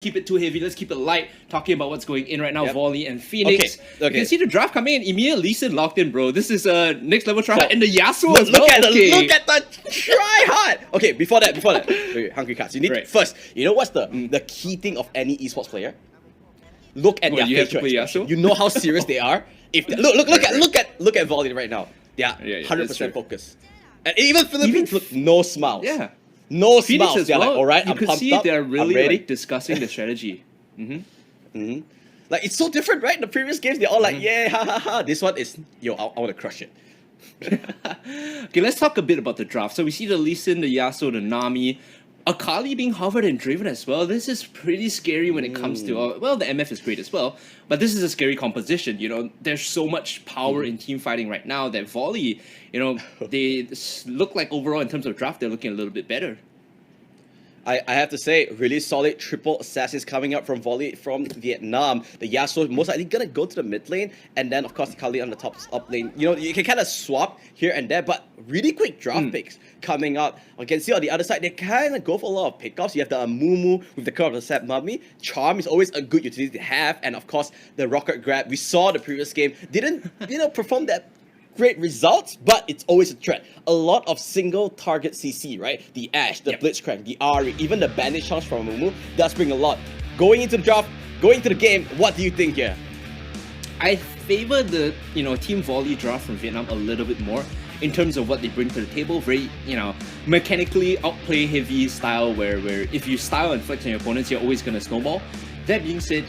keep it too heavy. Let's keep it light. Talking about what's going in right now, Volley and Phoenix. Okay. You can see the draft coming in. Emil Lee Sin locked in, bro. This is a next level try hard. And the Yasuo as well. Look at the try hard. Okay, before that. Wait, Hungry Cats. You need first. You know what's the key thing of any esports player? Look at their facial expression. You know how serious they are. If they, look at Volley right now. They are 100% focused. And even Philippines look no smiles. Yeah. No Phoenix smiles. They're like, all right, I'm pumped up. You can see they're really ready. discussing the strategy. Like, it's so different, right? The previous games, they're all like, yeah, ha ha ha. This one is, yo, I want to crush it. Okay, let's talk a bit about the draft. So we see the Lee Sin, the Yasuo, the Nami, Akali being hovered and driven as well. This is pretty scary when it comes to, well, the MF is great as well, but this is a scary composition. You know, there's so much power in team fighting right now that Volley, you know, they look like overall in terms of draft, they're looking a little bit better. I have to say, really solid triple assassins coming up from Volley from Vietnam. The Yasuo most likely gonna go to the mid lane, and then of course Kali on the top up lane. You know, you can kind of swap here and there, but really quick draft picks coming up. You can see on the other side, they kind of go for a lot of pickoffs. You have the Amumu with the curve of the Sap Mummy. Charm is always a good utility to have, and of course the Rocket Grab. We saw the previous game didn't perform that great results, but it's always a threat. A lot of single target CC, right? The Ashe, the Blitzcrank, the Ahri, even the Bandage Charge from Amumu does bring a lot. Going into the draft, going into the game, what do you think here? I favor the Team Volley draft from Vietnam a little bit more in terms of what they bring to the table. Very mechanically outplay heavy style where if you style and flex on your opponents, you're always gonna snowball. That being said,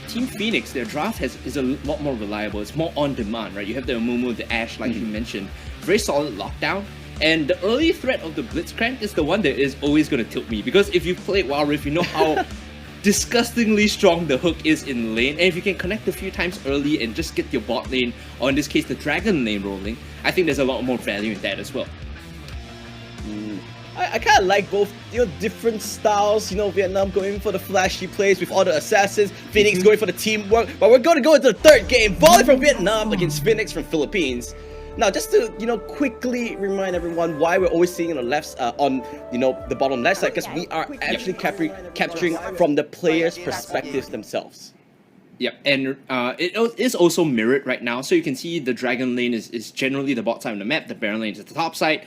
Team Phoenix, their draft is a lot more reliable. It's more on demand, right? You have the Amumu, the Ashe, like you mentioned. Very solid lockdown. And the early threat of the Blitzcrank is the one that is always going to tilt me. Because if you've played Wild Rift, you know how disgustingly strong the hook is in lane. And if you can connect a few times early and just get your bot lane, or in this case, the Dragon lane rolling, I think there's a lot more value in that as well. I kind of like both, different styles. Vietnam going for the flashy plays with all the assassins, Phoenix going for the teamwork. But we're going to go into the third game, Volley from Vietnam against Phoenix from Philippines. Now, just to quickly remind everyone why we're always seeing on the left, on the bottom left side, because we are actually capturing from the players' perspectives themselves. Yep, and it is also mirrored right now. So you can see the Dragon lane is generally the bot side of the map, the Baron lane is the top side.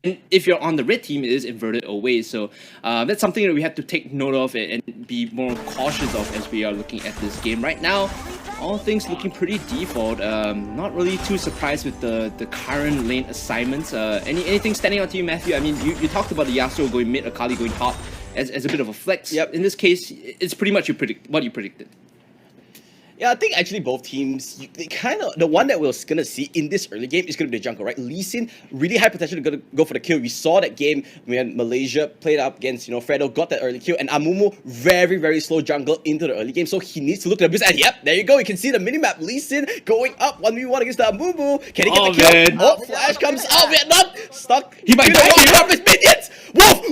And if you're on the red team, it is inverted away. So that's something that we have to take note of and be more cautious of as we are looking at this game. Right now, all things looking pretty default. Not really too surprised with the current lane assignments. Anything standing out to you, Matthew? I mean, you talked about the Yasuo going mid, Akali going top as a bit of a flex. Yep. In this case, it's pretty much what you predicted. Yeah, I think actually both teams, the one that we're going to see in this early game is going to be the jungle, right? Lee Sin, really high potential to go for the kill. We saw that game when Malaysia played up against, Fredo, got that early kill, and Amumu, very, very slow jungle into the early game, so he needs to look at the business, and yep, there you go, you can see the minimap, Lee Sin going up 1v1 against the Amumu. Can he get the kill? Man. Oh, Flash comes out, Vietnam, stuck. He might die here. His minions! Wolf!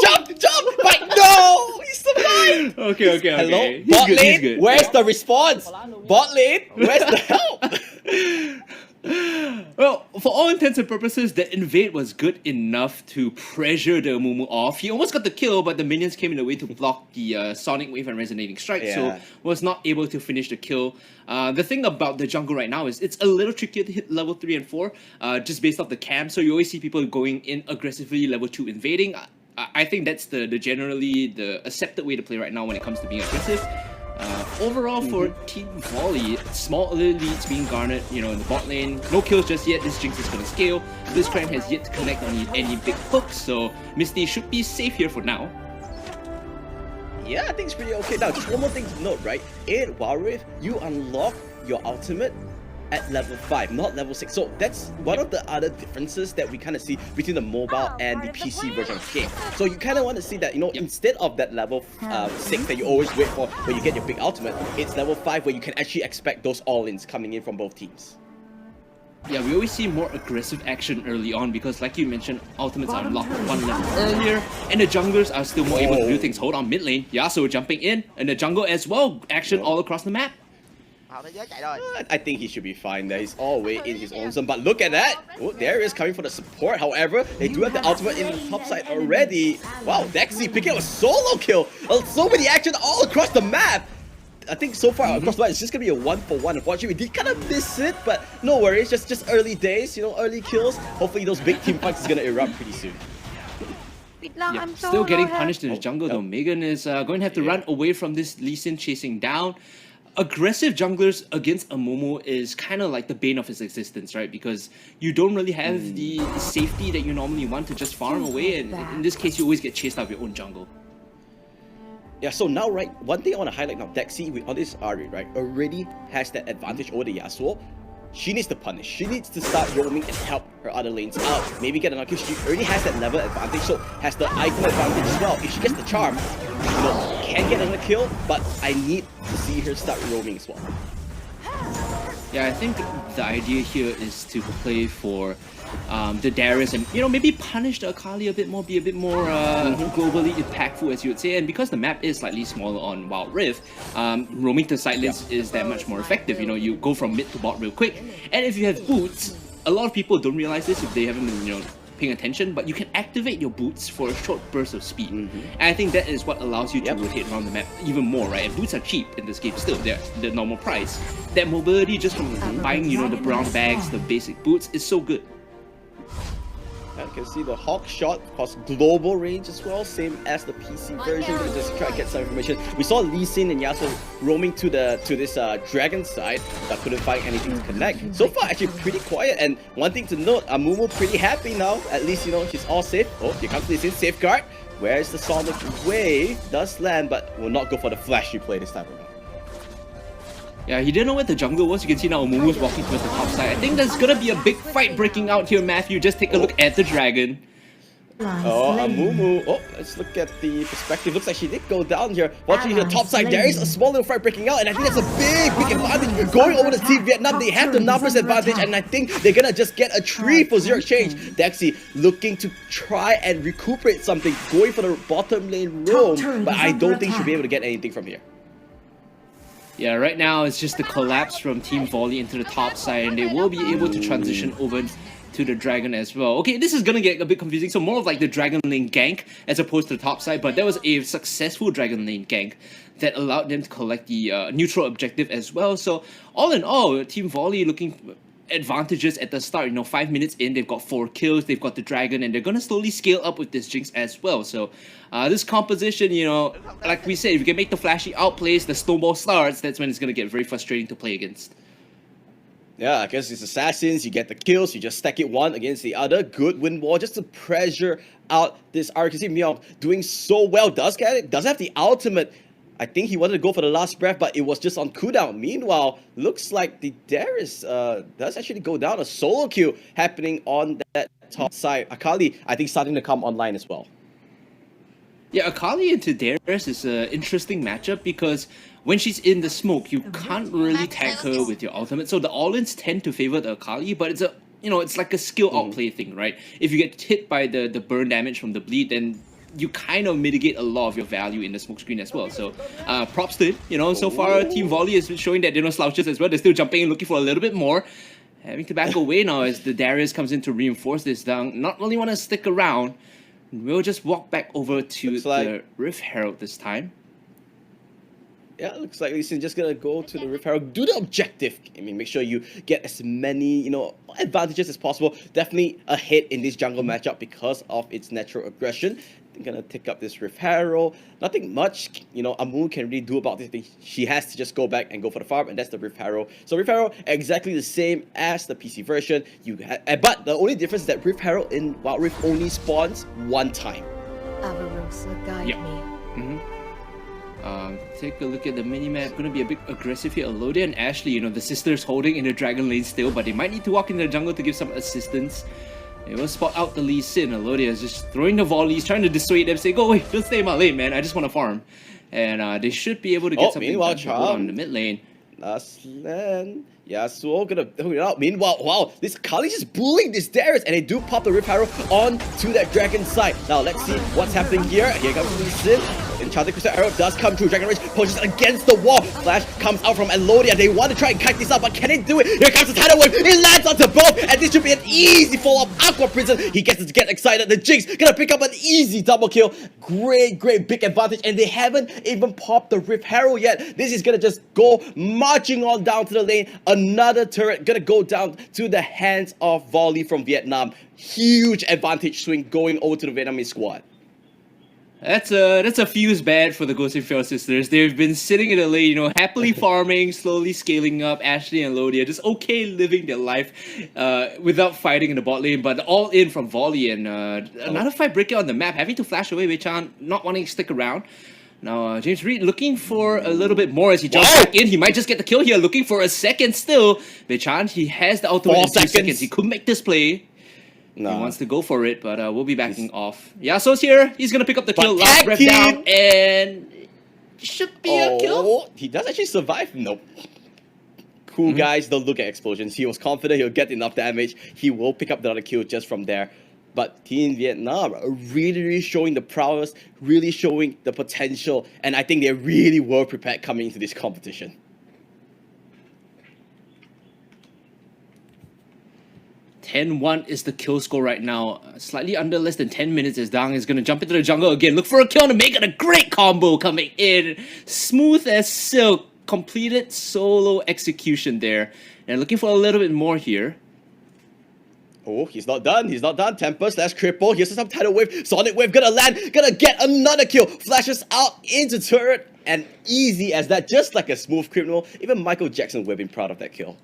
Jump! Right, no! He survived! Okay. Hello? He's Bot good, lane, he's good. where's the response? Bot lane, where's the help? Well, for all intents and purposes, the invade was good enough to pressure the Amumu off. He almost got the kill, but the minions came in the way to block the Sonic Wave and Resonating Strike, so was not able to finish the kill. The thing about the jungle right now is it's a little trickier to hit level 3 and 4, just based off the camp, so you always see people going in aggressively level 2 invading. I think that's generally the accepted way to play right now when it comes to being aggressive. Overall for Team Volley, small early leads being garnered, in the bot lane. No kills just yet. This Jinx is going to scale. This Blitzcrank has yet to connect on any big hooks, so Misty should be safe here for now. Yeah, I think it's pretty okay. Now, just one more thing to note, right? In Wild Rift, you unlock your ultimate at level 5, not level 6. So that's one of the other differences that we kind of see between the mobile and the PC version of the game. So you kind of want to see that, instead of that level 6 that you always wait for when you get your big ultimate, it's level 5 where you can actually expect those all-ins coming in from both teams. Yeah, we always see more aggressive action early on because, like you mentioned, ultimates are unlocked one level earlier, and the junglers are still more able to do things. Hold on, mid lane, Yasuo jumping in, and the jungle as well, action all across the map. I think he should be fine there. He's all the way in his own zone. But look at that. Oh, there is coming for the support. However, they do have the ultimate in the top side already. Wow, Dexy picking up a solo kill. So many action all across the map. I think so far across the map, it's just going to be a 1-for-1. Unfortunately, we did kind of miss it, but no worries. Just early days, you know, early kills. Hopefully those big team fights is going to erupt pretty soon. Yeah, still getting punished in the jungle though. Megan is going to have to run away from this Lee Sin chasing down. Aggressive junglers against a Momo is kind of like the bane of his existence, right? Because you don't really have the safety that you normally want to just farm away, and in this case, you always get chased out of your own jungle. Yeah, so now, right, one thing I want to highlight now, Dexy on this Ari, right, already has that advantage over the Yasuo. She needs to punish. She needs to start roaming and help her other lanes out. Maybe get another kill. She already has that level advantage, so has the item advantage as well. If she gets the charm, you know, can get another kill, but I need to see her start roaming as well. Yeah, I think the idea here is to play for the Darius and, you know, maybe punish the Akali a bit more, be a bit more globally impactful, as you would say. And because the map is slightly smaller on Wild Rift, roaming to side lanes is that much more effective. You know, you go from mid to bot real quick. And if you have boots, a lot of people don't realize this if they haven't been, you know, paying attention, but you can activate your boots for a short burst of speed. And I think that is what allows you to rotate around the map even more, right? And boots are cheap in this game still. They're the normal price. That mobility just from buying, you know, the brown bags, the basic boots is so good. You can see the Hawk shot across global range as well, same as the PC version. We'll just try to get some information. We saw Lee Sin and Yasuo roaming to this dragon side, but couldn't find anything to connect. So far, actually pretty quiet. And one thing to note, Amumu pretty happy now. At least, you know, she's all safe. Oh, here comes Lee Sin, safeguard. Where's the Sonic Wave? Does land, but will not go for the flashy play this time around. Yeah, he didn't know where the jungle was. You can see now Amumu's walking towards the top side. I think there's gonna be a big fight breaking out here, Matthew. Just take a look at the dragon. Oh, Amumu. Oh, let's look at the perspective. Looks like she did go down here. Watching the top side, there is a small little fight breaking out, and I think that's a big advantage. Going over to Team Vietnam, they have the numbers advantage, and I think they're gonna just get a 3-for-0 exchange. Dexy looking to try and recuperate something, going for the bottom lane roam, but I don't think she'll be able to get anything from here. Yeah, right now it's just the collapse from Team Volley into the top side, and they will be able to transition over to the dragon as well. Okay, this is gonna get a bit confusing, so more of like the dragon lane gank as opposed to the top side, but that was a successful dragon lane gank that allowed them to collect the neutral objective as well. So all in all, Team Volley looking advantages at the start. You know, 5 minutes in, they've got 4 kills, they've got the dragon, and they're gonna slowly scale up with this Jinx as well. So this composition, you know, like we said, if you can make the flashy outplays, the snowball starts, that's when it's gonna get very frustrating to play against. Yeah, I guess it's assassins, you get the kills, you just stack it one against the other. Good win wall just to pressure out this RKC. Myung doing so well, does get it, does have the ultimate. I think he wanted to go for the last breath, but it was just on cooldown. Meanwhile, looks like the Darius does actually go down. A solo kill happening on that top side. Akali, I think, starting to come online as well. Yeah, Akali into Darius is an interesting matchup because when she's in the smoke, you can't really tag her with your ultimate. So the all-ins tend to favor the Akali, but it's a, you know, it's like a skill outplay thing, right? If you get hit by the burn damage from the bleed, then you kind of mitigate a lot of your value in the smoke screen as well. So props to it. You know, so far Team Volley has been showing that they're no slouches as well. They're still jumping and looking for a little bit more. Having to back away now as the Darius comes in to reinforce this down. Not really want to stick around. We'll just walk back over to the Rift Herald this time. Yeah, looks like Lee Sin just gonna go to the Rift Herald, do the objective. I mean, make sure you get as many, you know, advantages as possible. Definitely ahead in this jungle matchup because of its natural aggression. I'm gonna take up this Rift Herald. Nothing much, you know, Amu can really do about this thing. She has to just go back and go for the farm, and that's the Rift Herald. So Rift Herald exactly the same as the PC version. But the only difference is that Rift Herald in Wild Rift only spawns one time. Avarosa, guide me. Take a look at the minimap. Gonna be a bit aggressive here. Alodia and Ashley, you know, the sisters holding in the dragon lane still, but they might need to walk into the jungle to give some assistance. They will spot out the Lee Sin. Alodia is just throwing the volleys, trying to dissuade them, say, go away, don't stay in my lane, man, I just want to farm. And they should be able to get something on the mid lane. Last land. Yasuo gonna hold it out. Meanwhile, wow, this Kali's just bullying this Darius, and they do pop the Rift Arrow on to that dragon side. Now let's see what's happening here. Here comes Lee Sin. Enchanted Crystal Arrow does come through. Dragon Rage pushes against the wall. Flash comes out from Elodia. They want to try and kite this up, but can it do it? Here comes the Tidal Wave. It lands onto both, and this should be an easy follow-up. Aqua Prison, he gets to get excited. The Jinx gonna pick up an easy double kill. Great big advantage, and they haven't even popped the Rift Herald yet. This is gonna just go marching on down to the lane. Another turret gonna go down to the hands of Volley from Vietnam. Huge advantage swing going over to the Vietnamese squad. That's a fuse bad for the Ghost and Feral sisters. They've been sitting in the lane, happily farming, slowly scaling up. Ashley and Lodia just okay living their life without fighting in the bot lane, but all in from Volley and another fight breaker on the map, having to flash away Wei-chan, not wanting to stick around. Now, James Reed looking for a little bit more as he jumps back in. He might just get the kill here, looking for a second still. Wei-chan, he has the ultimate in 2 seconds. He could make this play. No. He wants to go for it, but we'll be backing off. Yasuo's here. He's going to pick up the kill. Last breath down, and should be a kill. He does actually survive. Nope. Cool guys don't look at explosions. He was confident he'll get enough damage. He will pick up the other kill just from there. But Team Vietnam are really showing the prowess, really showing the potential, and I think they really were prepared coming into this competition. 10-1 is the kill score right now. Slightly under less than 10 minutes as Dang is going to jump into the jungle again. Look for a kill to make it a great combo coming in. Smooth as silk. Completed solo execution there. And looking for a little bit more here. Oh, he's not done. He's not done. Temper slash cripple. Here's some Tidal Wave. Sonic Wave gonna land. Gonna get another kill. Flashes out into turret. And easy as that. Just like a smooth criminal. Even Michael Jackson would have been proud of that kill.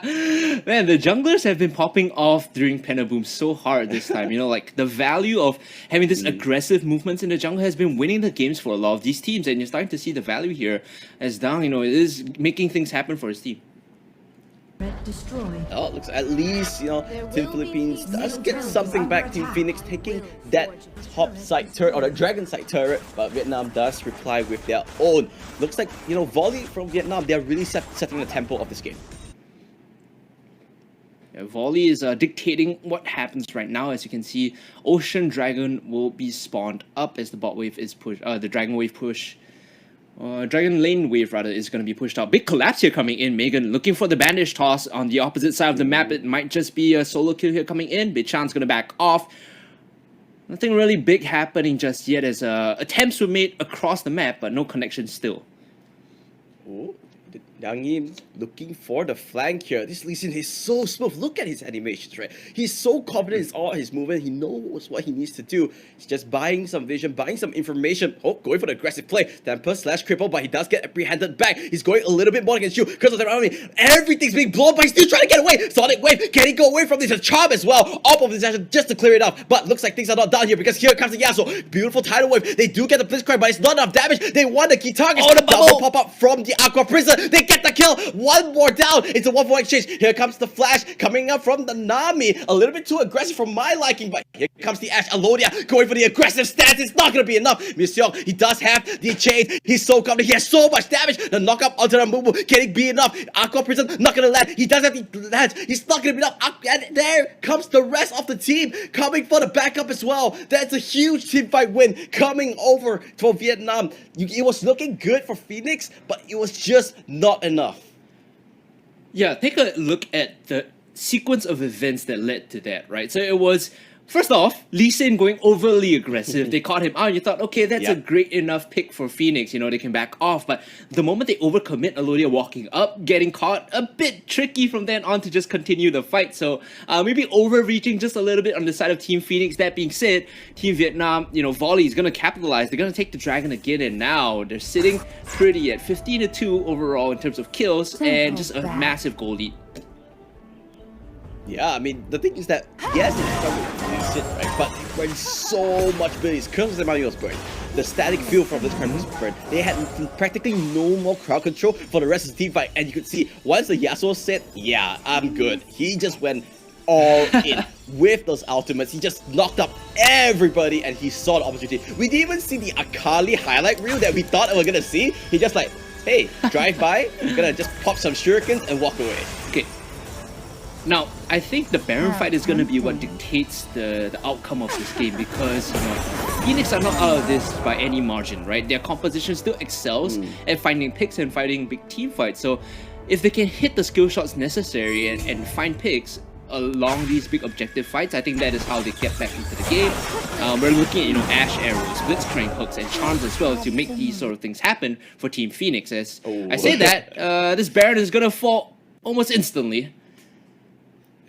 Man, the junglers have been popping off during Pentaboom so hard this time. Like the value of having this aggressive movements in the jungle has been winning the games for a lot of these teams, and you're starting to see the value here as Dang, is making things happen for his team. Oh, it looks at least, Team Philippines does get something back. Team Phoenix taking that top side turret or the dragon side turret, but Vietnam does reply with their own. Looks like, Volley from Vietnam, they're really setting the tempo of this game. Yeah, Volley is dictating what happens right now. As you can see, Ocean Dragon will be spawned up as the bot wave is pushed, the Dragon Wave push. Dragon Lane Wave, rather, is going to be pushed out. Big collapse here coming in. Megan looking for the bandage toss on the opposite side of the map. It might just be a solo kill here coming in. Wei-chan's going to back off. Nothing really big happening just yet as attempts were made across the map, but no connection still. Ooh. Yang Yim looking for the flank here. This Lee Sin is so smooth. Look at his animations, right? He's so confident in all his movement. He knows what he needs to do. He's just buying some vision, buying some information. Oh, going for the aggressive play. Temper slash cripple, but he does get apprehended back. He's going a little bit more against you because of the enemy. Everything's being blown, but he's still trying to get away. Sonic Wave, can he go away from this? A charm as well. Up of this action just to clear it up. But looks like things are not done here because here comes the Yasuo. Beautiful Tidal Wave. They do get the Blitzcrank, but it's not enough damage. They want the key targets. Oh, the double pop up from the Aqua Prison. They get the kill. One more down. It's a 1-4 exchange. Here comes the flash coming up from the Nami. A little bit too aggressive for my liking, but here comes the Ashe. Alodia going for the aggressive stance. It's not going to be enough. Myung, he does have the chain. He's so confident. He has so much damage. The knockup onto the Mumu. Can it be enough? Aqua Prison not going to land. He does have the land. He's not going to be enough. And there comes the rest of the team coming for the backup as well. That's a huge team fight win coming over for Vietnam. It was looking good for Phoenix, but it was just not enough. Yeah, take a look at the sequence of events that led to that, right? So it was, first off, Lee Sin going overly aggressive. They caught him out. You thought, okay, that's a great enough pick for Phoenix. They can back off. But the moment they overcommit, Alodia walking up, getting caught, a bit tricky from then on to just continue the fight. So maybe overreaching just a little bit on the side of Team Phoenix. That being said, Team Vietnam, Volley is going to capitalize. They're going to take the Dragon again, and now they're sitting pretty at 15-2 overall in terms of kills and just a massive goal lead. Yeah, I mean, the thing is that, yes, it's probably Lee Sin, right? But it burned so much abilities. Curse of the Mario was burned. The static field from this card was burned. They had practically no more crowd control for the rest of the team fight. And you could see, once the Yasuo said, yeah, I'm good, he just went all in with those ultimates. He just knocked up everybody and he saw the opportunity. We didn't even see the Akali highlight reel that we thought we were gonna see. He just like, hey, drive by, gonna just pop some shurikens and walk away. Okay. Now, I think the Baron fight is going to be what dictates the outcome of this game because, Phoenix are not out of this by any margin, right? Their composition still excels at finding picks and fighting big team fights. So if they can hit the skill shots necessary and find picks along these big objective fights, I think that is how they get back into the game. We're looking at Ash arrows, blitzcrank hooks, and charms as well to make these sort of things happen for Team Phoenix. As I say that, this Baron is gonna fall almost instantly.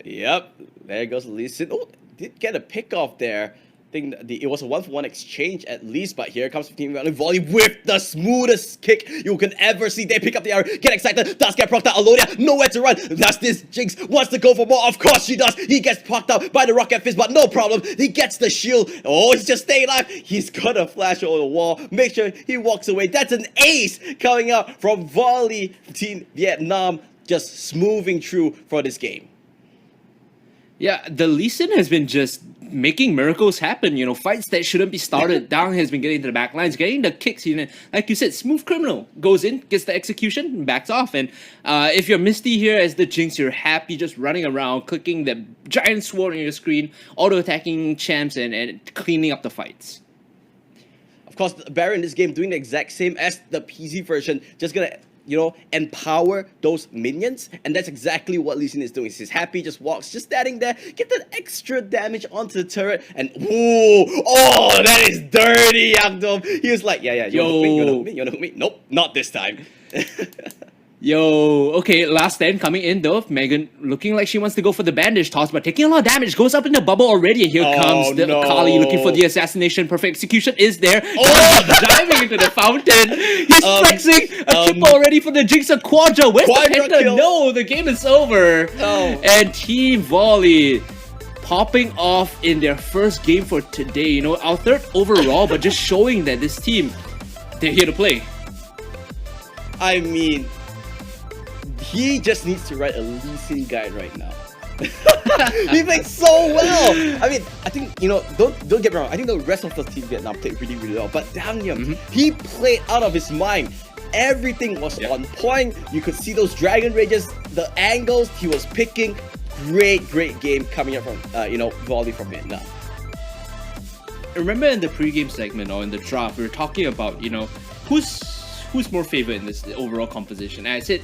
Yep, there goes Lee Sin. Oh, did get a pick off there. I think it was a 1-for-1 exchange at least, but here comes Team Volley with the smoothest kick you can ever see. They pick up the arrow, get excited, does get procced out. Alodia, nowhere to run. Does this Jinx wants to go for more? Of course she does. He gets procced out by the Rocket Fist, but no problem. He gets the shield. Oh, he's just staying alive. He's gonna flash over the wall. Make sure he walks away. That's an ace coming out from Volley Team Vietnam, just smoothing through for this game. Yeah, the Lee Sin has been just making miracles happen. Fights that shouldn't be started down has been getting to the back lines, getting the kicks. Like you said, smooth criminal goes in, gets the execution, and backs off. And if you're Misty here as the Jinx, you're happy just running around, clicking the giant sword on your screen, auto-attacking champs, and cleaning up the fights. Of course, the Baron in this game doing the exact same as the PC version, just gonna empower those minions, and that's exactly what Lee Sin is doing. He's happy, just walks, just standing there, get that extra damage onto the turret, and that is dirty, Yangdom. He was like, yeah, you wanna hook me? Nope, not this time. Yo, okay, last stand coming in though. Megan looking like she wants to go for the bandage toss, but taking a lot of damage, goes up in the bubble already. And here comes the Akali looking for the assassination. Perfect execution is there. Diving into the fountain. He's flexing a triple already for the Jinx, a quadra. Where's the Penta? Kill. No, the game is over. And Team Volley popping off in their first game for today. Our third overall, but just showing that this team, they're here to play. I mean, he just needs to write a Lee Sin guide right now. He plays so well. I mean, I think, don't get me wrong. I think the rest of the Team Vietnam played really, really well. But damn him, he played out of his mind. Everything was on point. You could see those Dragon Rages, the angles he was picking. Great game coming up from, Volley from Vietnam. Remember in the pregame segment or in the draft, we were talking about, who's more favored in this overall composition. And I said